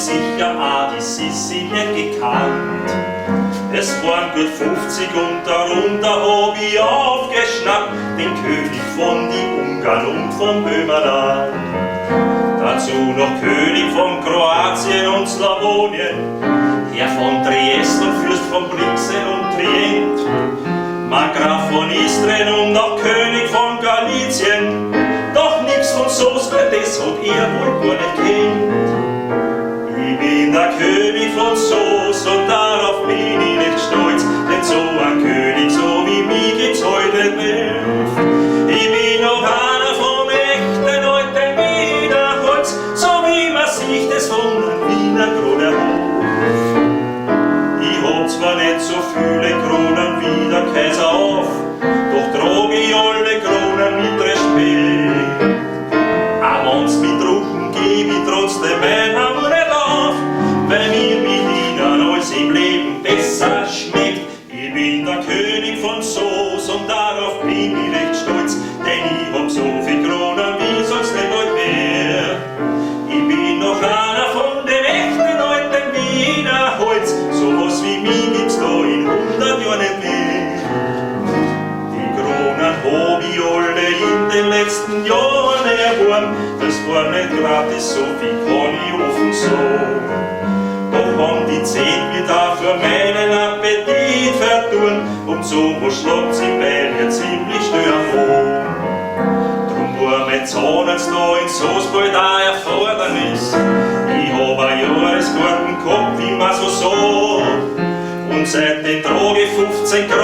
sicher auch die Sissi nicht gekannt. Es waren gut 50 und darunter hab ich aufgeschnappt den König von die Ungarn und vom Böhmerland. Dazu noch König von Kroatien und Slawonien, Herr von Triest und Fürst von Brixen und Trient, Markgraf von Istrien und auch König von Galizien. Doch nix von so's, weil das hat er wohl gar nicht kennt. Ich bin der König von Soos und darauf bin ich nicht stolz, denn so ein König, so wie mich, gibt's heute nicht. Ich bin noch einer vom echten alten Wiener Holz, so wie man sich das von einem Wiener Kron erhofft. Ich hab zwar nicht so viele Kronen wie der Kaiser auf, doch trag ich alle Kronen mit Respekt. Aber wenn's mich drucken, geb ich trotzdem mein Hammer nicht auf, weil mir mit ihnen alles im Leben besser schmeckt. Ich bin der König von Soos und darauf bin ich recht stolz, denn ich hab so viel Kronen wie sonst nicht bald mehr. Ich bin noch einer von dem echten alten Wiener Holz, sowas wie mich gibt's da in 100 Jahren nicht mehr. Die Kronen hab ich alle in den letzten Jahren erworben, das war nicht gratis, so viel kann ich offen sagen. Doch wenn die 10 mir dafür meinen Appetit verdurren, und so was schlagt's im Bein ja ziemlich schnell vor. Drum war mein Zahnarzt da in Soos bald auch Erfordernis. Ich hab ein Jahresgarten gehabt, wie man so sagt, und seitdem trage ich 15 Grad